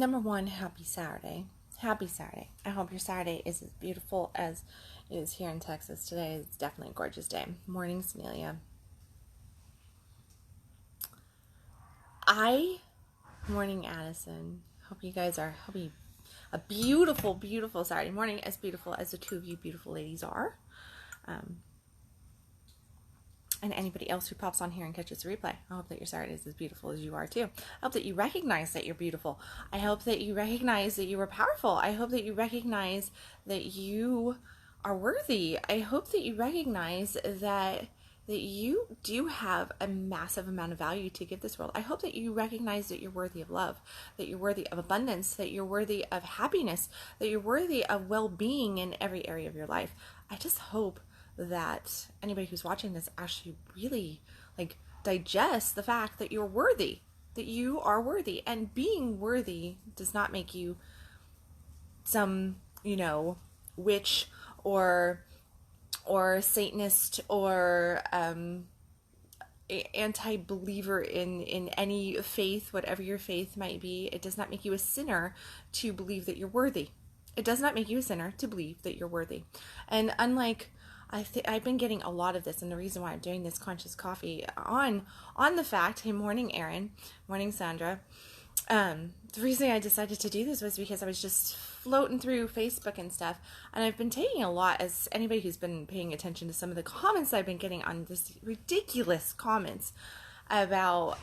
number one, happy Saturday. Happy Saturday. I hope your Saturday is as beautiful as it is here in Texas today. It's definitely a gorgeous day. Morning, Smelia. Morning, Addison. Hope you guys are having a beautiful, beautiful Saturday morning, as beautiful as the two of you beautiful ladies are. And anybody else who pops on here and catches the replay, I hope that your Saturday is as beautiful as you are too. I hope that you recognize that you're beautiful. I hope that you recognize that you are powerful. I hope that you recognize that you are worthy. I hope that you recognize that you do have a massive amount of value to give this world. I hope that you recognize that you're worthy of love, that you're worthy of abundance, that you're worthy of happiness, that you're worthy of well-being in every area of your life. I just hope that anybody who's watching this actually really digest the fact that you're worthy, that you are worthy. And being worthy does not make you some, witch or Satanist or anti-believer in any faith, whatever your faith might be. It does not make you a sinner to believe that you're worthy. It does not make you a sinner to believe that you're worthy. And unlike, I've been getting a lot of this, and the reason why I'm doing this conscious coffee on the fact, hey, morning Erin, morning Sandra. The reason I decided to do this was because I was just floating through Facebook and stuff, and I've been taking a lot, as anybody who's been paying attention to some of the comments I've been getting on this ridiculous comments about,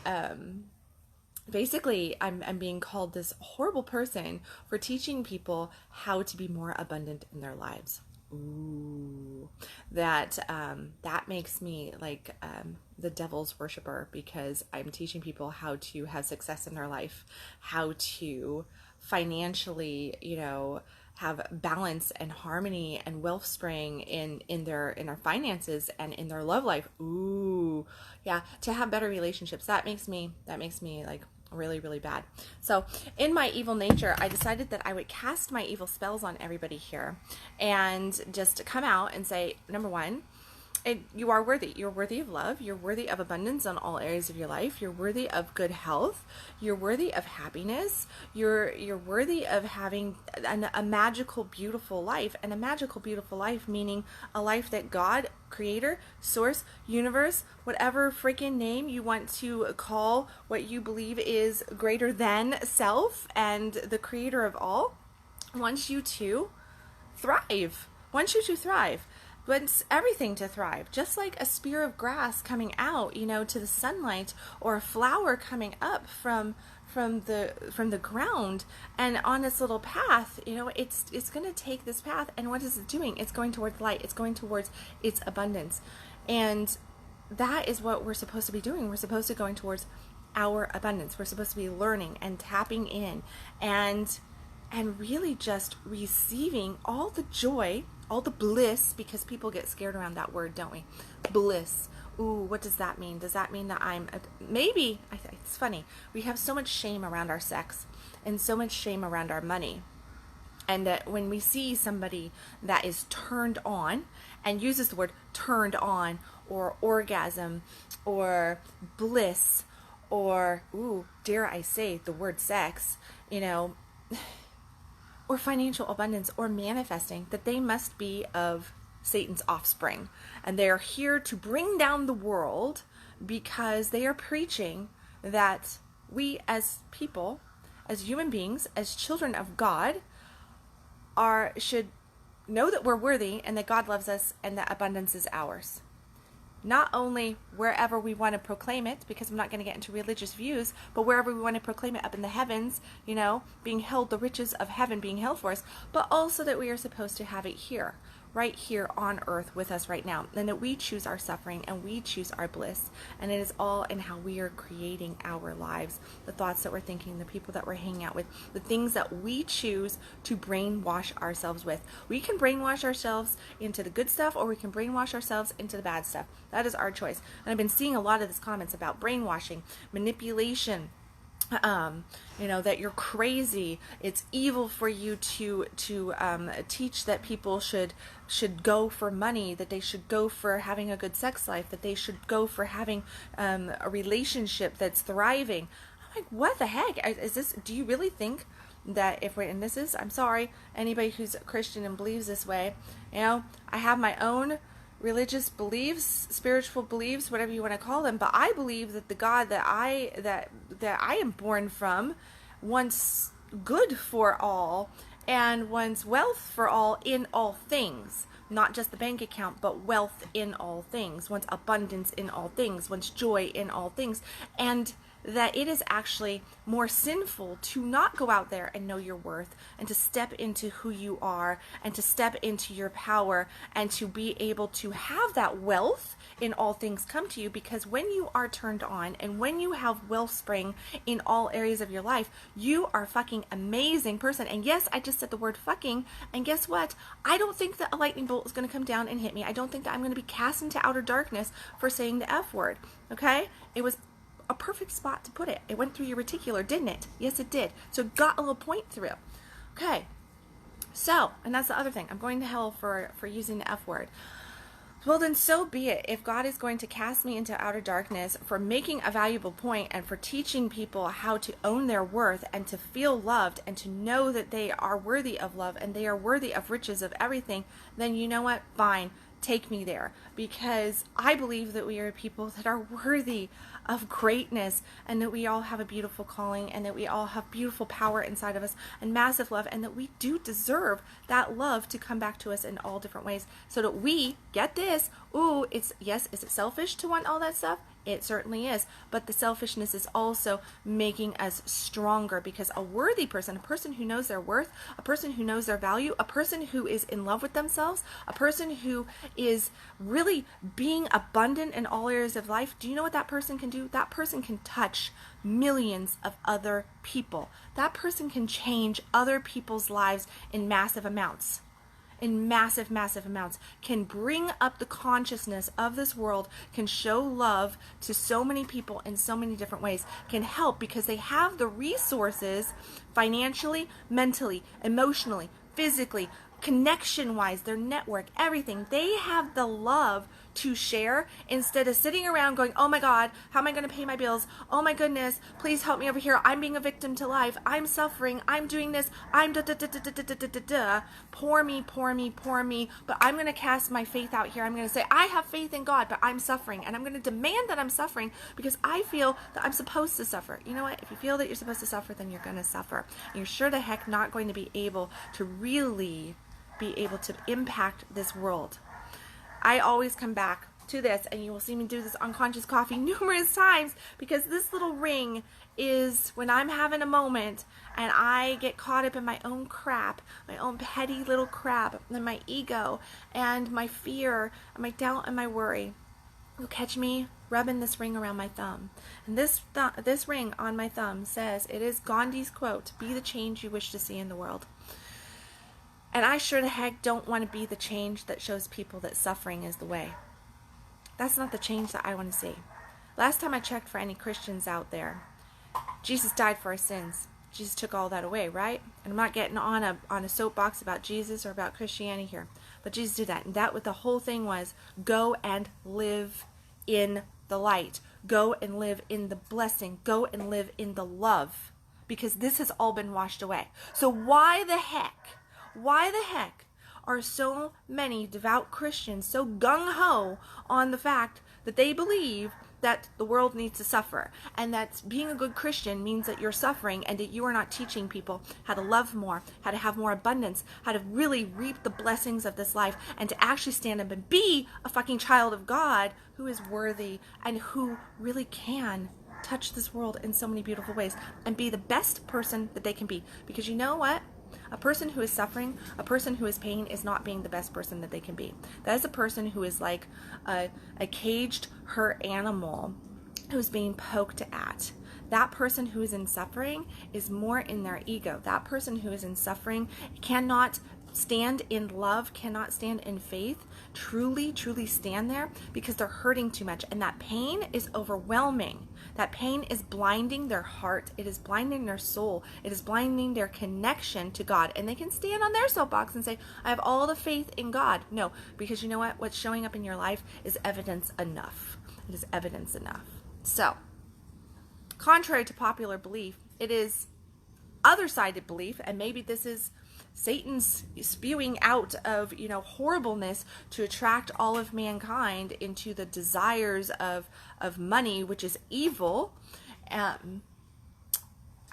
basically I'm being called this horrible person for teaching people how to be more abundant in their lives. Ooh, that makes me like the devil's worshiper, because I'm teaching people how to have success in their life, how to financially, have balance and harmony and wealth spring in their finances and in their love life. Ooh, yeah, to have better relationships. That makes me like really, really bad. So in my evil nature, I decided that I would cast my evil spells on everybody here and just come out and say, number one, you are worthy. You're worthy of love. You're worthy of abundance on all areas of your life. You're worthy of good health. You're worthy of happiness. You're worthy of having a magical, beautiful life. And a magical, beautiful life meaning a life that God, Creator, Source, Universe, whatever freaking name you want to call what you believe is greater than self and the Creator of all, wants you to thrive. Wants you to thrive. Wants everything to thrive, just like a spear of grass coming out, to the sunlight, or a flower coming up from the ground and on its little path. It's going to take this path, and what is it doing? It's going towards light. It's going towards its abundance, and that is what we're supposed to be doing. We're supposed to be going towards our abundance. We're supposed to be learning and tapping in and really just receiving all the joy, all the bliss, because people get scared around that word, don't we? Bliss. Ooh, what does that mean? Does that mean that maybe, it's funny, we have so much shame around our sex and so much shame around our money. And that when we see somebody that is turned on and uses the word turned on or orgasm or bliss or, ooh, dare I say the word sex, or financial abundance or manifesting, that they must be of Satan's offspring. And they are here to bring down the world because they are preaching that we as people, as human beings, as children of God, should know that we're worthy and that God loves us and that abundance is ours. Not only wherever we want to proclaim it, because I'm not going to get into religious views, but wherever we want to proclaim it up in the heavens, being held, the riches of heaven being held for us, but also that we are supposed to have it here, right here on earth with us right now, and that we choose our suffering and we choose our bliss, and it is all in how we are creating our lives, the thoughts that we're thinking, the people that we're hanging out with, the things that we choose to brainwash ourselves with. We can brainwash ourselves into the good stuff, or we can brainwash ourselves into the bad stuff. That is our choice. And I've been seeing a lot of these comments about brainwashing, manipulation, that you're crazy. It's evil for you to teach that people should go for money, that they should go for having a good sex life, that they should go for having a relationship that's thriving. I'm like, what the heck is this? Do you really think that if we're, and this is, I'm sorry, anybody who's a Christian and believes this way, I have my own religious beliefs, spiritual beliefs, whatever you want to call them, but I believe that the God that I am born from wants good for all and wants wealth for all in all things. Not just the bank account, but wealth in all things, wants abundance in all things, wants joy in all things. And that it is actually more sinful to not go out there and know your worth and to step into who you are and to step into your power and to be able to have that wealth in all things come to you, because when you are turned on and when you have wellspring in all areas of your life, you are a fucking amazing person. And yes, I just said the word fucking, and guess what? I don't think that a lightning bolt is going to come down and hit me. I don't think that I'm going to be cast into outer darkness for saying the F word, okay? It was a perfect spot to put it. It went through your reticular, didn't it? Yes, it did. So it got a little point through. Okay. So, and that's the other thing. I'm going to hell for using the F word. Well, then so be it. If God is going to cast me into outer darkness for making a valuable point and for teaching people how to own their worth and to feel loved and to know that they are worthy of love and they are worthy of riches of everything, then you know what? Fine. Take me there, because I believe that we are people that are worthy of greatness and that we all have a beautiful calling and that we all have beautiful power inside of us and massive love, and that we do deserve that love to come back to us in all different ways so that we get this. Ooh, is it selfish to want all that stuff? It certainly is, but the selfishness is also making us stronger, because a worthy person, a person who knows their worth, a person who knows their value, a person who is in love with themselves, a person who is really being abundant in all areas of life, do you know what that person can do? That person can touch millions of other people. That person can change other people's lives in massive amounts. Massive amounts, can bring up the consciousness of this world, can show love to so many people in so many different ways, can help because they have the resources financially, mentally, emotionally, physically, connection-wise, their network, everything. They have the love to share instead of sitting around going, oh my God, how am I going to pay my bills? Oh my goodness, please help me over here. I'm being a victim to life. I'm suffering. I'm doing this. I'm da-da-da-da-da-da-da-da. Poor me. But I'm going to cast my faith out here. I'm going to say, I have faith in God, but I'm suffering. And I'm going to demand that I'm suffering because I feel that I'm supposed to suffer. You know what? If you feel that you're supposed to suffer, then you're going to suffer. And you're sure the heck not going to be able to really be able to impact this world. I always come back to this, and you will see me do this unconscious coffee numerous times, because this little ring is when I'm having a moment and I get caught up in my own crap, my own petty little crap, and my ego and my fear and my doubt and my worry. You'll catch me rubbing this ring around my thumb. And this ring on my thumb says, it is Gandhi's quote, "Be the change you wish to see in the world." And I sure the heck don't want to be the change that shows people that suffering is the way. That's not the change that I want to see. Last time I checked for any Christians out there, Jesus died for our sins. Jesus took all that away, right? And I'm not getting on a soapbox about Jesus or about Christianity here. But Jesus did that. And that what the whole thing was, go and live in the light. Go and live in the blessing. Go and live in the love. Because this has all been washed away. So why the heck are so many devout Christians so gung-ho on the fact that they believe that the world needs to suffer, and that being a good Christian means that you're suffering and that you are not teaching people how to love more, how to have more abundance, how to really reap the blessings of this life, and to actually stand up and be a fucking child of God who is worthy and who really can touch this world in so many beautiful ways and be the best person that they can be. Because you know what? A person who is suffering, a person who is pain, is not being the best person that they can be. That is a person who is like a caged, hurt animal who's being poked at. That person who is in suffering is more in their ego. That person who is in suffering cannot stand in love, cannot stand in faith, truly stand there, because they're hurting too much. And that pain is overwhelming. That pain is blinding their heart. It is blinding their soul. It is blinding their connection to God. And they can stand on their soapbox and say, I have all the faith in God. No, because you know what? What's showing up in your life is evidence enough. It is evidence enough. So, contrary to popular belief, it is other-sided belief, and maybe this is Satan's spewing out of, horribleness to attract all of mankind into the desires of money, which is evil. I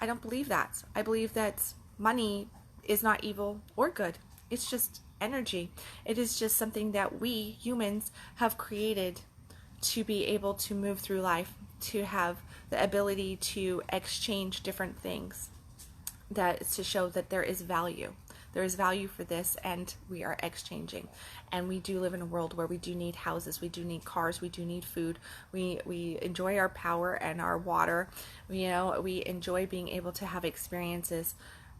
don't believe that. I believe that money is not evil or good. It's just energy. It is just something that we humans have created to be able to move through life, to have the ability to exchange different things, that is to show that there is value. There is value for this, and we are exchanging. And we do live in a world where we do need houses, we do need cars, we do need food. We enjoy our power and our water. We enjoy being able to have experiences.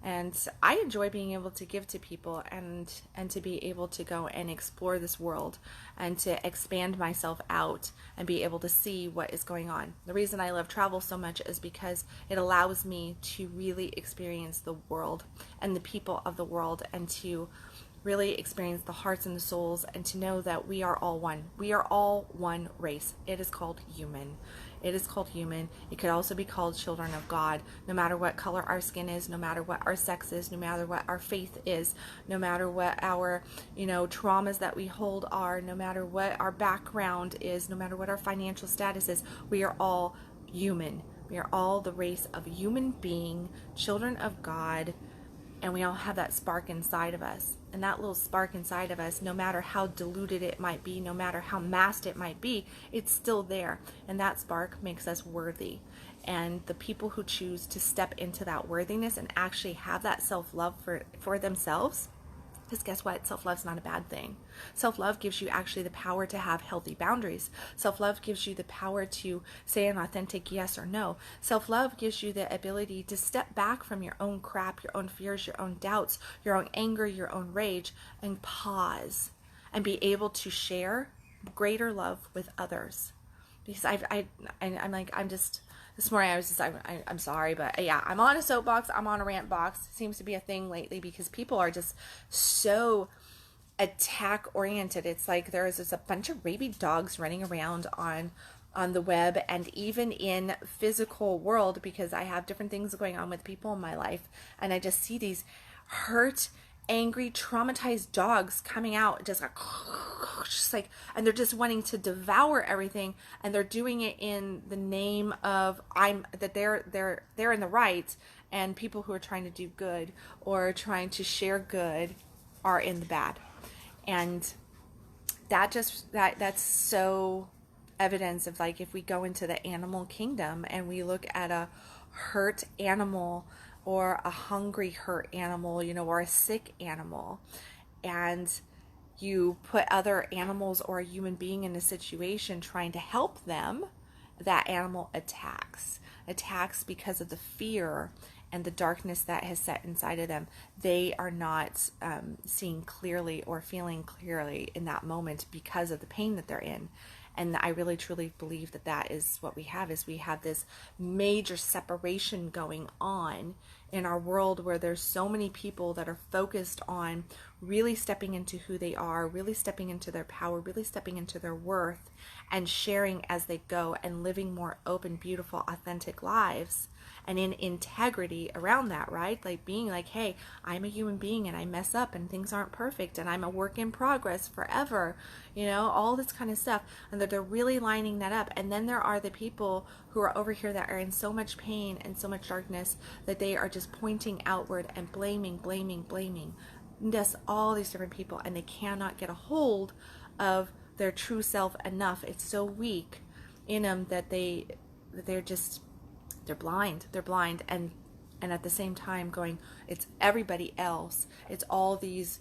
And I enjoy being able to give to people and to be able to go and explore this world and to expand myself out and be able to see what is going on. The reason I love travel so much is because it allows me to really experience the world and the people of the world, and to really experience the hearts and the souls, and to know that we are all one. We are all one race. It is called human. It is called human. It could also be called children of God. No matter what color our skin is, no matter what our sex is, no matter what our faith is, no matter what our, traumas that we hold are, no matter what our background is, no matter what our financial status is, we are all human. We are all the race of human being, children of God, and we all have that spark inside of us. And that little spark inside of us, no matter how diluted it might be, no matter how masked it might be, it's still there. And that spark makes us worthy. And the people who choose to step into that worthiness and actually have that self-love for themselves, because guess what? Self-love's not a bad thing. Self-love gives you actually the power to have healthy boundaries. Self-love gives you the power to say an authentic yes or no. Self-love gives you the ability to step back from your own crap, your own fears, your own doubts, your own anger, your own rage, and pause and be able to share greater love with others. Because this morning I was just, I'm sorry, but yeah, I'm on a soapbox, I'm on a rant box. It seems to be a thing lately because people are just so attack oriented. It's like there's just a bunch of rabid dogs running around on the web and even in physical world, because I have different things going on with people in my life, and I just see these hurt, angry, traumatized dogs coming out just like, and they're just wanting to devour everything, and they're doing it in the name of they're in the right, and people who are trying to do good or trying to share good are in the bad. And that's so evidence of, like, if we go into the animal kingdom and we look at a hurt animal or a hungry hurt animal, or a sick animal, and you put other animals or a human being in a situation trying to help them, that animal attacks because of the fear and the darkness that has set inside of them. They are not seeing clearly or feeling clearly in that moment because of the pain that they're in. And I really truly believe that is what we have, is we have this major separation going on in our world, where there's so many people that are focused on really stepping into who they are, really stepping into their power, really stepping into their worth, and sharing as they go, and living more open, beautiful, authentic lives, and in integrity around that, right? Like being like, hey, I'm a human being and I mess up and things aren't perfect and I'm a work in progress forever, all this kind of stuff. And that they're really lining that up. And then there are the people who are over here that are in so much pain and so much darkness that they are just pointing outward and blaming. Just all these different people, and they cannot get a hold of their true self enough. It's so weak in them that they're blind. They're blind, and at the same time going, it's everybody else. It's all these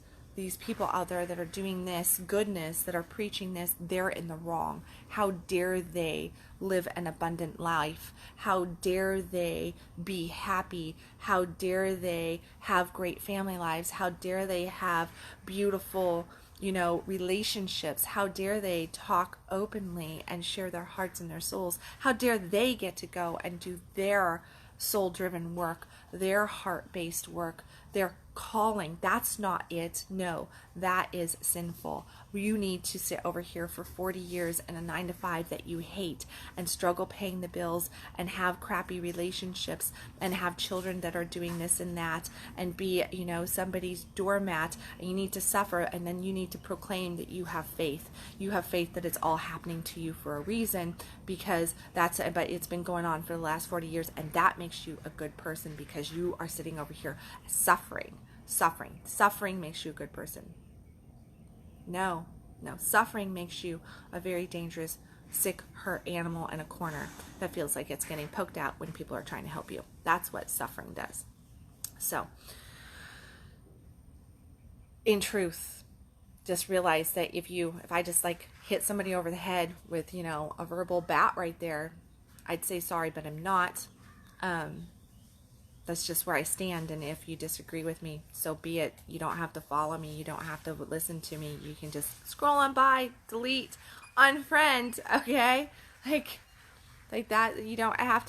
people out there that are doing this goodness, that are preaching this. They're in the wrong. How dare they live an abundant life? How dare they be happy? How dare they have great family lives? How dare they have beautiful relationships? How dare they talk openly and share their hearts and their souls? How dare they get to go and do their soul-driven work, their heart-based work, their calling. That's not it. No, that is sinful. You need to sit over here for 40 years in a 9 to 5 that you hate and struggle paying the bills and have crappy relationships and have children that are doing this and that and be, somebody's doormat, and you need to suffer, and then you need to proclaim that you have faith. You have faith that it's all happening to you for a reason, but it's been going on for the last 40 years, and that makes you a good person because you are sitting over here suffering. Suffering makes you a good person. No, suffering makes you a very dangerous, sick, hurt animal in a corner that feels like it's getting poked out when people are trying to help you. That's what suffering does. So, in truth, just realize that if I just like hit somebody over the head with, a verbal bat right there, I'd say sorry, but I'm not. That's just where I stand, and if you disagree with me, so be it. You don't have to follow me. You don't have to listen to me. You can just scroll on by, delete, unfriend, okay? Like that. You don't have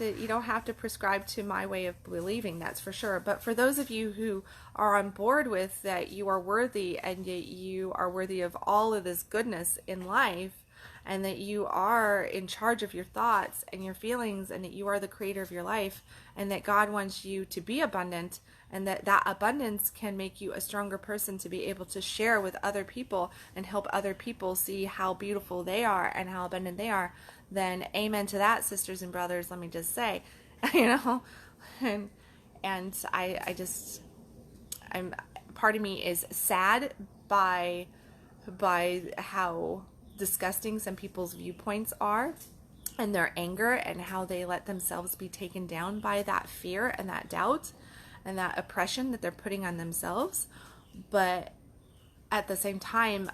to prescribe to my way of believing, that's for sure. But for those of you who are on board with that, you are worthy, and you are worthy of all of this goodness in life, and that you are in charge of your thoughts and your feelings, and that you are the creator of your life, and that God wants you to be abundant, and that abundance can make you a stronger person to be able to share with other people and help other people see how beautiful they are and how abundant they are, then amen to that, sisters and brothers. Let me just say, and I'm part of me is sad by how disgusting some people's viewpoints are, and their anger, and how they let themselves be taken down by that fear and that doubt and that oppression that they're putting on themselves. But at the same time,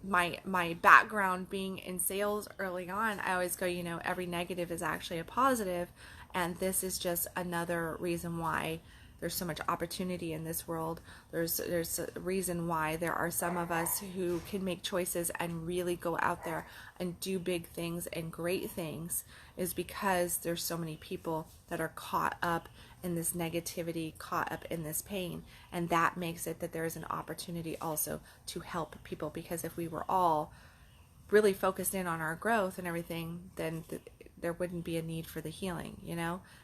my background being in sales early on, I always go, every negative is actually a positive, and this is just another reason why there's so much opportunity in this world. There's a reason why there are some of us who can make choices and really go out there and do big things and great things, is because there's so many people that are caught up in this negativity, caught up in this pain. And that makes it that there is an opportunity also to help people, because if we were all really focused in on our growth and everything, then there wouldn't be a need for the healing,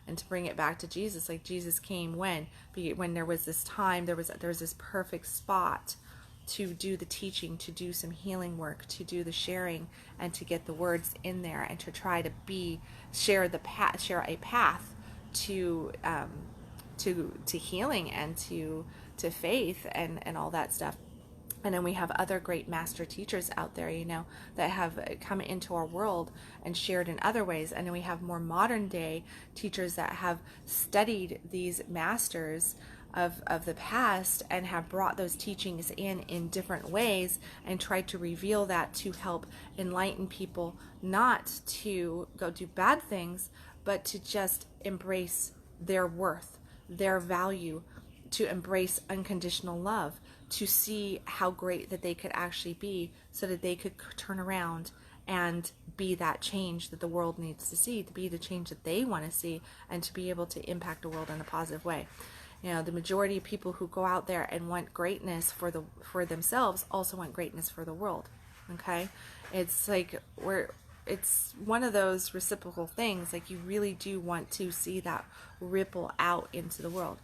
and to bring it back to Jesus. Like Jesus came when there was this time, there was this perfect spot to do the teaching, to do some healing work, to do the sharing, and to get the words in there, and to try to share a path to healing and to faith and all that stuff. And then we have other great master teachers out there, that have come into our world and shared in other ways. And then we have more modern day teachers that have studied these masters of the past and have brought those teachings in different ways and tried to reveal that to help enlighten people, not to go do bad things, but to just embrace their worth, their value, to embrace unconditional love, to see how great that they could actually be, so that they could turn around and be that change that the world needs to see, to be the change that they want to see, and to be able to impact the world in a positive way. The majority of people who go out there and want greatness for themselves also want greatness for the world. Okay? It's like it's one of those reciprocal things. Like, you really do want to see that ripple out into the world.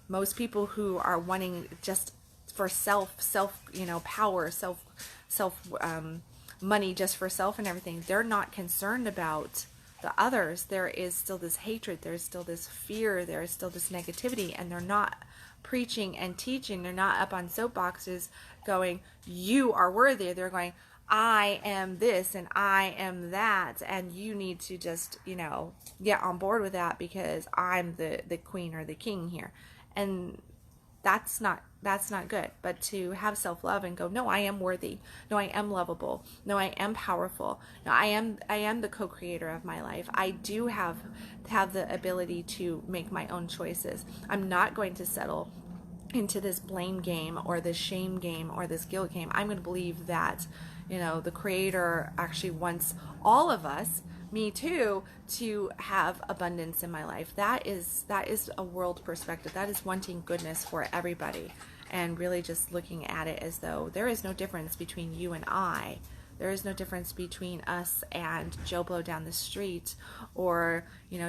Most people who are wanting just for self power, self money, just for self and everything, they're not concerned about the others. There is still this hatred, there's still this fear, there is still this negativity, and they're not preaching and teaching. They're not up on soapboxes going, you are worthy. They're going, I am this and I am that, and you need to just get on board with that, because I'm the queen or the king here. And that's not good. But to have self-love and go, no, I am worthy. No, I am lovable. No, I am powerful. No, I am the co-creator of my life. I do have the ability to make my own choices. I'm not going to settle into this blame game or this shame game or this guilt game. I'm going to believe that, the Creator actually wants all of us, me too, to have abundance in my life. That is a world perspective. That is wanting goodness for everybody, and really just looking at it as though there is no difference between you and I. There is no difference between us and Joe Blow down the street, or,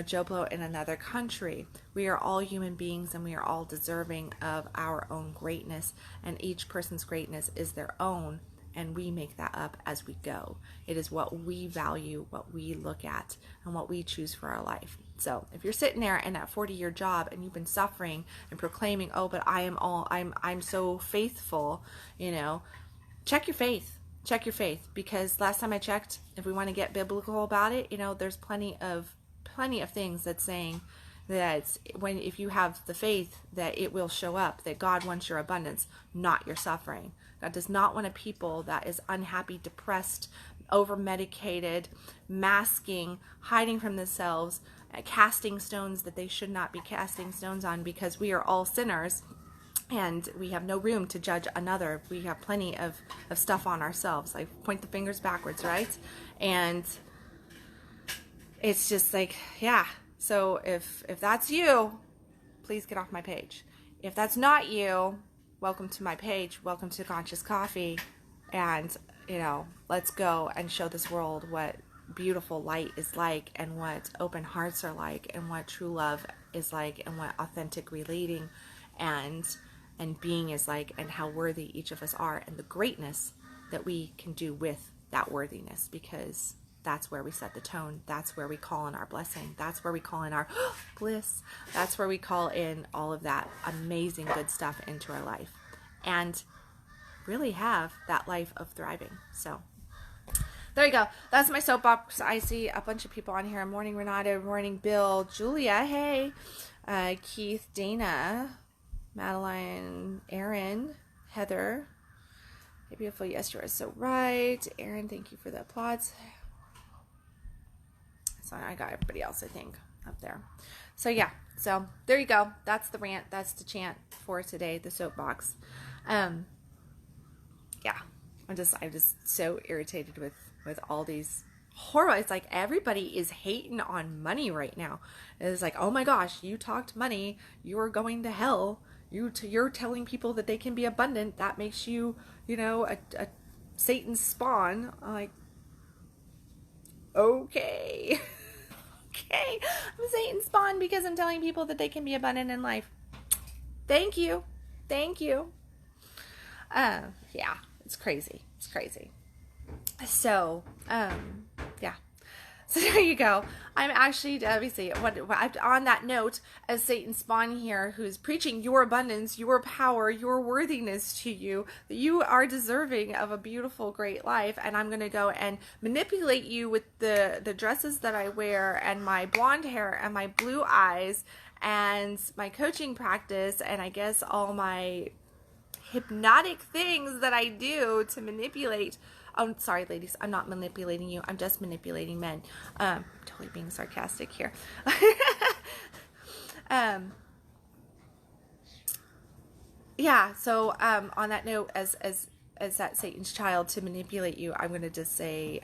Joe Blow in another country. We are all human beings, and we are all deserving of our own greatness, and each person's greatness is their own, and we make that up as we go. It is what we value, what we look at, and what we choose for our life. So if you're sitting there in that 40-year job and you've been suffering and proclaiming, oh, but I'm so faithful, check your faith. Check your faith, because last time I checked, if we want to get biblical about it, there's plenty of things that's saying that if you have the faith, that it will show up, that God wants your abundance, not your suffering. God does not want a people that is unhappy, depressed, over-medicated, masking, hiding from themselves, casting stones that they should not be casting stones on, because we are all sinners. And we have no room to judge another. We have plenty of stuff on ourselves. I point the fingers backwards, right? And it's just like, yeah. So if that's you, please get off my page. If that's not you, welcome to my page. Welcome to Conscious Coffee. And, let's go and show this world what beautiful light is like, and what open hearts are like, and what true love is like, and what authentic relating and being is like, and how worthy each of us are, and the greatness that we can do with that worthiness, because that's where we set the tone. That's where we call in our blessing. That's where we call in our bliss. That's where we call in all of that amazing good stuff into our life, and really have that life of thriving. So there you go. That's my soapbox. I see a bunch of people on here. Morning, Renata. Morning, Bill. Julia. Hey. Keith. Dana. Madeline, Aaron, Heather, hey, beautiful, yes, you are so right. Aaron, thank you for the applause. So I got everybody else, I think, up there. So yeah, so there you go. That's the rant. That's the chant for today, the soapbox. Yeah, I'm just so irritated with all these horrible. It's like everybody is hating on money right now. It's like, oh my gosh, you talked money, you're going to hell. You're telling people that they can be abundant. That makes you, a Satan's spawn. I'm like, okay. Okay. I'm Satan's spawn because I'm telling people that they can be abundant in life. Thank you. Thank you. Yeah, it's crazy. It's crazy. So, yeah. So there you go. I'm actually, obviously, on that note, as Satan's spawn here, who's preaching your abundance, your power, your worthiness to you, that you are deserving of a beautiful, great life, and I'm going to go and manipulate you with the dresses that I wear, and my blonde hair, and my blue eyes, and my coaching practice, and I guess all my hypnotic things that I do to manipulate. Oh, sorry, ladies. I'm not manipulating you. I'm just manipulating men. Totally being sarcastic here. Yeah. So, on that note, as that Satan's child to manipulate you, I'm going to just say,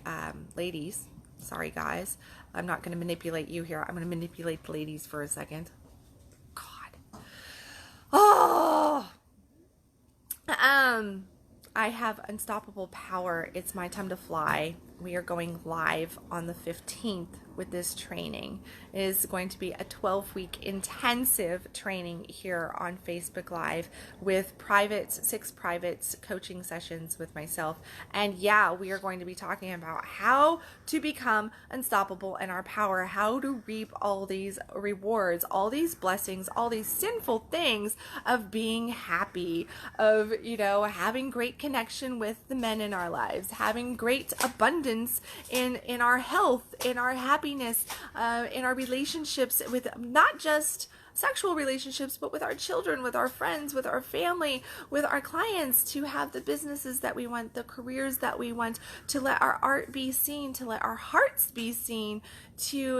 ladies, sorry guys, I'm not going to manipulate you here. I'm going to manipulate the ladies for a second. God. Oh. I have unstoppable power. It's my time to fly. We are going live on the 15th with this training. It is going to be a 12-week intensive training here on Facebook Live with 6 private coaching sessions with myself. And yeah, we are going to be talking about how to become unstoppable in our power, how to reap all these rewards, all these blessings, all these sinful things of being happy, of, having great connection with the men in our lives, having great abundance in our health, in our happiness, in our relationships, with not just sexual relationships, but with our children, with our friends, with our family, with our clients, to have the businesses that we want, the careers that we want, to let our art be seen, to let our hearts be seen, to,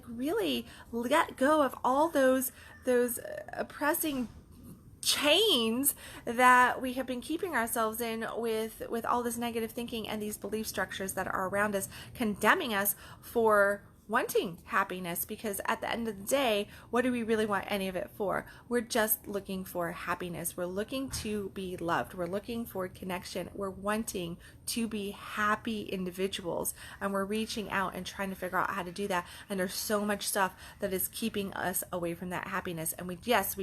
really let go of all those oppressing chains that we have been keeping ourselves in with all this negative thinking and these belief structures that are around us, condemning us for wanting happiness. Because at the end of the day, what do we really want any of it for? We're just looking for happiness. We're looking to be loved. We're looking for connection. We're wanting to be happy individuals, and we're reaching out and trying to figure out how to do that. And there's so much stuff that is keeping us away from that happiness. And we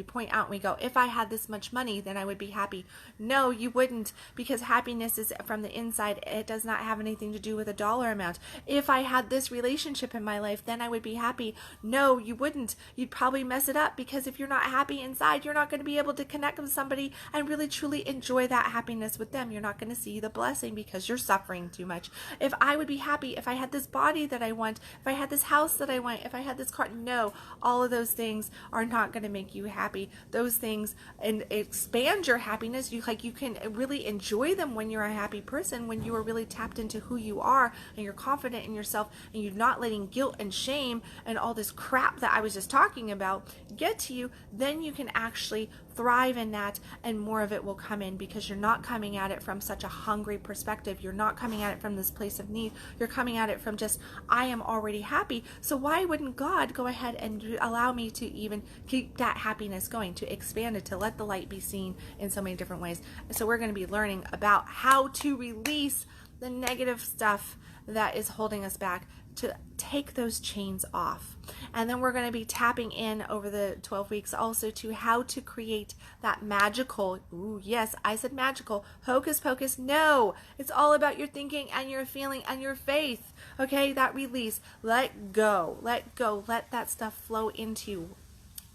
point out and we go, if I had this much money, then I would be happy. No, you wouldn't, because happiness is from the inside. It does not have anything to do with a dollar amount. If I had this relationship in my life, then I would be happy. No, you wouldn't. You'd probably mess it up, because if you're not happy inside, you're not going to be able to connect with somebody and really truly enjoy that happiness with them. You're not going to see the blessing because you're suffering too much. If I would be happy if I had this body that I want, if I had this house that I want, if I had this car, no, all of those things are not going to make you happy. Those things and expand your happiness. You can really enjoy them when you're a happy person, when you are really tapped into who you are and you're confident in yourself, and you're not letting guilt and shame and all this crap that I was just talking about get to you. Then you can actually thrive in that, and more of it will come in, because you're not coming at it from such a hungry perspective. You're not coming at it from this place of need. You're coming at it from just, I am already happy, so why wouldn't God go ahead and allow me to even keep that happiness going, to expand it, to let the light be seen in so many different ways. So we're going to be learning about how to release the negative stuff that is holding us back, to take those chains off. And then we're going to be tapping in over the 12 weeks also to how to create that magical, ooh, yes, I said magical, hocus pocus. No, it's all about your thinking and your feeling and your faith. Okay, that release, let go, let that stuff flow into you.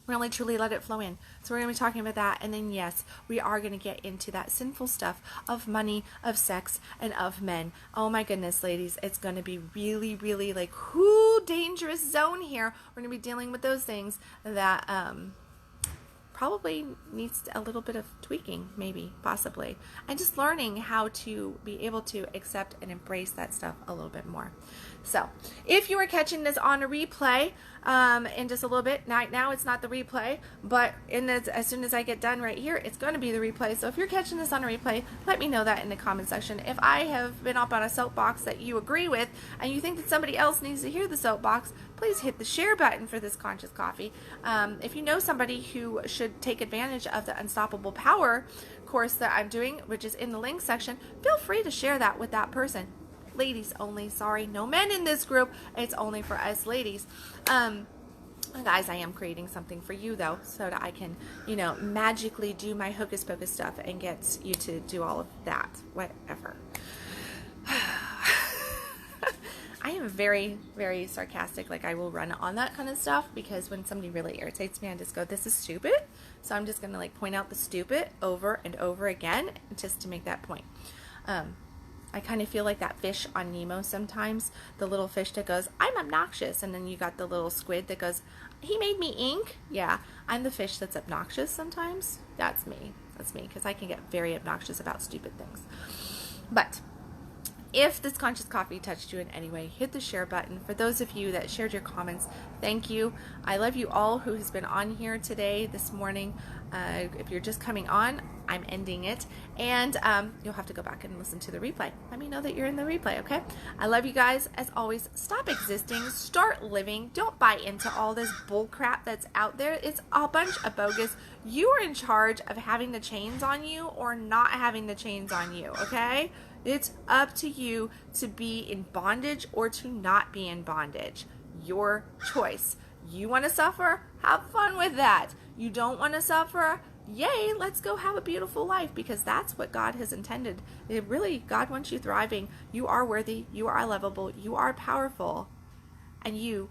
Really truly let it flow in. So we're going to be talking about that. And then yes, we are going to get into that sinful stuff of money, of sex, and of men. Oh my goodness, ladies, it's going to be really, really like, dangerous zone here. We're going to be dealing with those things that probably needs a little bit of tweaking, maybe, possibly, and just learning how to be able to accept and embrace that stuff a little bit more. So if you are catching this on a replay in just a little bit, now it's not the replay, but as soon as I get done right here, it's going to be the replay. So if you're catching this on a replay, let me know that in the comment section. If I have been up on a soapbox that you agree with, and you think that somebody else needs to hear the soapbox, please hit the share button for this Conscious Coffee. If you know somebody who should take advantage of the Unstoppable Power course that I'm doing, which is in the link section, feel free to share that with that person. Ladies only, sorry, no men in this group. It's only for us ladies. Guys, I am creating something for you though, so that I can, magically do my hocus pocus stuff and get you to do all of that, whatever. I am very, very sarcastic. Like, I will run on that kind of stuff, because when somebody really irritates me, I just go, this is stupid. So I'm just going to point out the stupid over and over again, just to make that point. I kind of feel like that fish on Nemo sometimes, the little fish that goes, I'm obnoxious. And then you got the little squid that goes, he made me ink. Yeah, I'm the fish that's obnoxious sometimes. That's me, because I can get very obnoxious about stupid things. But if this Conscious Coffee touched you in any way, hit the share button. For those of you that shared your comments, thank you. I love you all who has been on here today, this morning. If you're just coming on, I'm ending it. And you'll have to go back and listen to the replay. Let me know that you're in the replay, okay? I love you guys. As always, stop existing. Start living. Don't buy into all this bull crap that's out there. It's a bunch of bogus. You are in charge of having the chains on you or not having the chains on you, okay? It's up to you to be in bondage or to not be in bondage. Your choice. You want to suffer? Have fun with that. You don't want to suffer? Yay, let's go have a beautiful life, because that's what God has intended. God wants you thriving. You are worthy. You are lovable. You are powerful. And you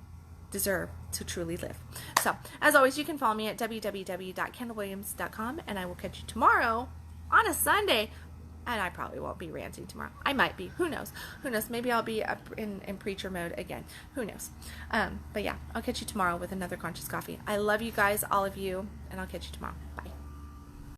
deserve to truly live. So, as always, you can follow me at www.kendalwilliams.com, and I will catch you tomorrow on a Sunday. And I probably won't be ranting tomorrow. I might be. Who knows? Maybe I'll be up in preacher mode again. Who knows? But yeah, I'll catch you tomorrow with another Conscious Coffee. I love you guys, all of you, and I'll catch you tomorrow. Bye.